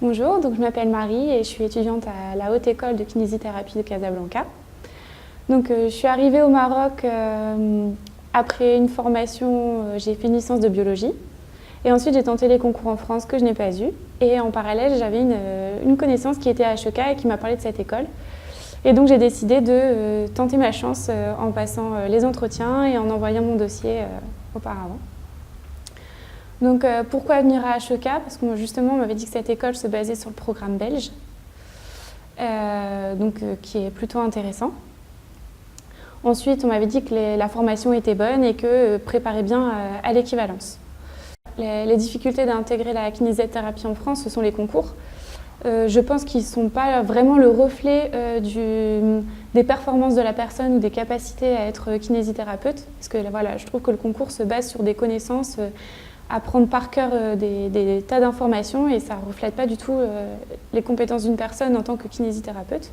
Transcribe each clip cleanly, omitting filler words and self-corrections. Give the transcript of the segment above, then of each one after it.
Bonjour, donc je m'appelle Marie et je suis étudiante à la Haute École de Kinésithérapie de Casablanca. Donc, je suis arrivée au Maroc après une formation, j'ai fait une licence de biologie. Et ensuite, j'ai tenté les concours en France que je n'ai pas eu. Et en parallèle, j'avais une connaissance qui était à HEK et qui m'a parlé de cette école. Et donc, j'ai décidé de tenter ma chance en passant les entretiens et en envoyant mon dossier auparavant. Donc, pourquoi venir à HEK? Parce que justement, on m'avait dit que cette école se basait sur le programme belge, qui est plutôt intéressant. Ensuite, on m'avait dit que la formation était bonne et que préparait bien à l'équivalence. Les difficultés d'intégrer la kinésithérapie en France, ce sont les concours. Je pense qu'ils ne sont pas vraiment le reflet des performances de la personne ou des capacités à être kinésithérapeute. Parce que voilà, je trouve que le concours se base sur des connaissances, apprendre par cœur des tas d'informations et ça ne reflète pas du tout les compétences d'une personne en tant que kinésithérapeute.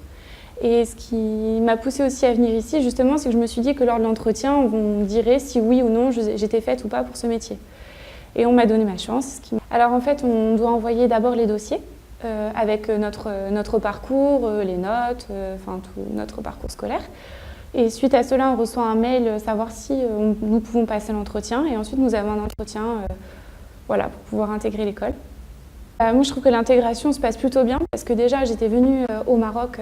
Et ce qui m'a poussée aussi à venir ici, justement, c'est que je me suis dit que lors de l'entretien, on me dirait si oui ou non j'étais faite ou pas pour ce métier. Et on m'a donné ma chance. Alors en fait, on doit envoyer d'abord les dossiers avec notre parcours, les notes, tout notre parcours scolaire. Et suite à cela, on reçoit un mail savoir si nous pouvons passer l'entretien. Et ensuite, nous avons un entretien pour pouvoir intégrer l'école. Moi, je trouve que l'intégration se passe plutôt bien parce que déjà, j'étais venue au Maroc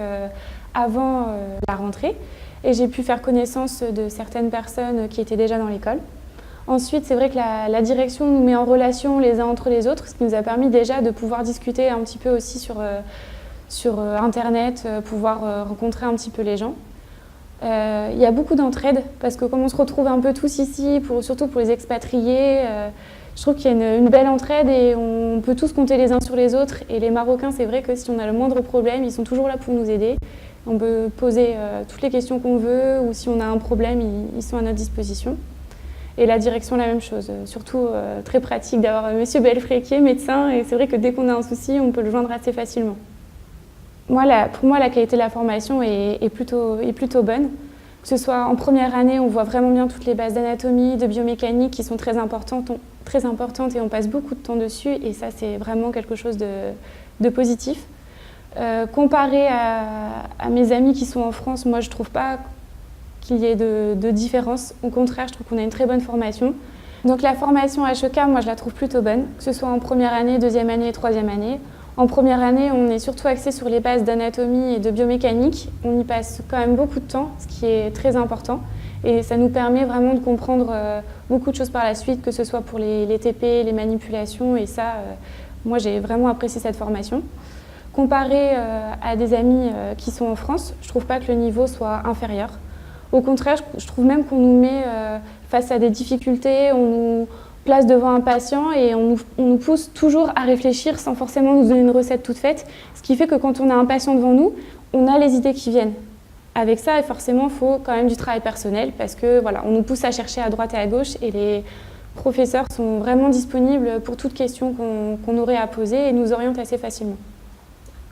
avant la rentrée et j'ai pu faire connaissance de certaines personnes qui étaient déjà dans l'école. Ensuite, c'est vrai que la direction nous met en relation les uns entre les autres, ce qui nous a permis déjà de pouvoir discuter un petit peu aussi sur Internet, pouvoir rencontrer un petit peu les gens. Il y a beaucoup d'entraide parce que comme on se retrouve un peu tous ici, surtout pour les expatriés, je trouve qu'il y a une belle entraide et on peut tous compter les uns sur les autres. Et les Marocains, c'est vrai que si on a le moindre problème, ils sont toujours là pour nous aider. On peut poser toutes les questions qu'on veut ou si on a un problème, ils sont à notre disposition. Et la direction, la même chose. Surtout très pratique d'avoir Monsieur Belfré qui est médecin et c'est vrai que dès qu'on a un souci, on peut le joindre assez facilement. Pour moi, la qualité de la formation est plutôt bonne. Que ce soit en première année, on voit vraiment bien toutes les bases d'anatomie, de biomécanique qui sont très importantes et on passe beaucoup de temps dessus et ça, c'est vraiment quelque chose de positif. Comparé à mes amis qui sont en France, moi, je ne trouve pas qu'il y ait de différence. Au contraire, je trouve qu'on a une très bonne formation. Donc la formation HEK, moi, je la trouve plutôt bonne, que ce soit en première année, deuxième année et troisième année. En première année, on est surtout axé sur les bases d'anatomie et de biomécanique. On y passe quand même beaucoup de temps, ce qui est très important. Et ça nous permet vraiment de comprendre beaucoup de choses par la suite, que ce soit pour les TP, les manipulations. Et ça, moi, j'ai vraiment apprécié cette formation. Comparé à des amis qui sont en France, je ne trouve pas que le niveau soit inférieur. Au contraire, je trouve même qu'on nous met face à des difficultés, on nous place devant un patient et on nous pousse toujours à réfléchir sans forcément nous donner une recette toute faite. Ce qui fait que quand on a un patient devant nous, on a les idées qui viennent. Avec ça, forcément, il faut quand même du travail personnel parce que voilà, on nous pousse à chercher à droite et à gauche et les professeurs sont vraiment disponibles pour toute question qu'on aurait à poser et nous orientent assez facilement.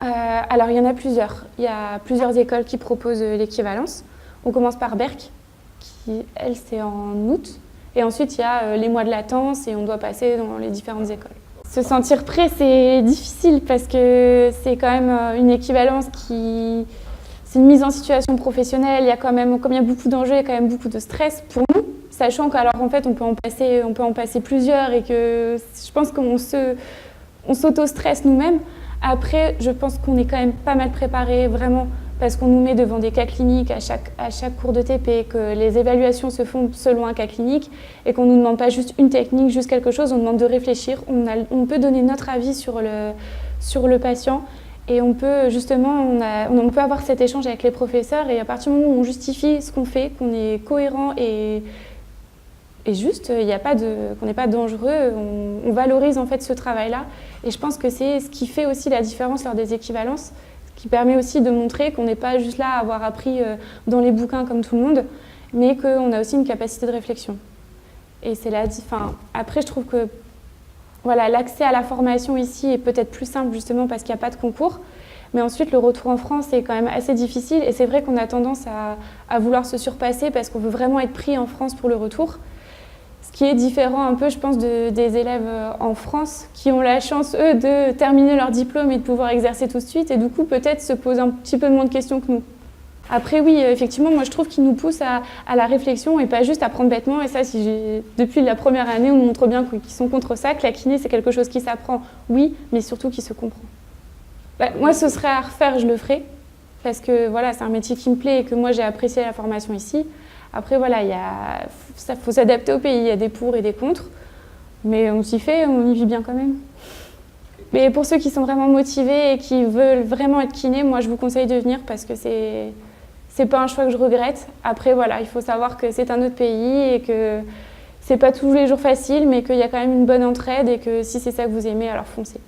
Alors, il y en a plusieurs. Il y a plusieurs écoles qui proposent l'équivalence. On commence par Berck, qui, elle, c'est en août. Et ensuite, il y a les mois de latence et on doit passer dans les différentes écoles. Se sentir prêt, c'est difficile parce que c'est quand même une équivalence qui... C'est une mise en situation professionnelle, comme il y a beaucoup d'enjeux, il y a quand même beaucoup de stress pour nous, sachant qu'alors en fait, on peut en passer plusieurs et que je pense qu'on s'auto-stresse nous-mêmes. Après, je pense qu'on est quand même pas mal préparé, vraiment, parce qu'on nous met devant des cas cliniques à chaque cours de TP, que les évaluations se font selon un cas clinique et qu'on ne nous demande pas juste une technique, juste quelque chose, on demande de réfléchir. On peut donner notre avis sur le patient et on peut justement, on peut avoir cet échange avec les professeurs et à partir du moment où on justifie ce qu'on fait, qu'on est cohérent et juste, qu'on n'est pas dangereux, on valorise en fait ce travail-là et je pense que c'est ce qui fait aussi la différence lors des équivalences, qui permet aussi de montrer qu'on n'est pas juste là à avoir appris dans les bouquins comme tout le monde, mais qu'on a aussi une capacité de réflexion. Et c'est après, je trouve que voilà, l'accès à la formation ici est peut-être plus simple justement parce qu'il n'y a pas de concours, mais ensuite le retour en France est quand même assez difficile et c'est vrai qu'on a tendance à vouloir se surpasser parce qu'on veut vraiment être pris en France pour le retour. Ce qui est différent un peu, je pense, des élèves en France qui ont la chance, eux, de terminer leur diplôme et de pouvoir exercer tout de suite et du coup, peut-être se posent un petit peu moins de questions que nous. Après, oui, effectivement, moi, je trouve qu'ils nous poussent à la réflexion et pas juste à prendre bêtement. Et ça, depuis la première année, on nous montre bien qu'ils sont contre ça, que la kiné, c'est quelque chose qui s'apprend, oui, mais surtout qui se comprend. Moi, ce serait à refaire, je le ferais, parce que voilà, c'est un métier qui me plaît et que moi, j'ai apprécié la formation ici. Après, voilà, ça faut s'adapter au pays, il y a des pour et des contre, mais on s'y fait, on y vit bien quand même. Mais pour ceux qui sont vraiment motivés et qui veulent vraiment être kiné, moi, je vous conseille de venir parce que c'est pas un choix que je regrette. Après, voilà, il faut savoir que c'est un autre pays et que c'est pas tous les jours facile, mais qu'il y a quand même une bonne entraide et que si c'est ça que vous aimez, alors foncez.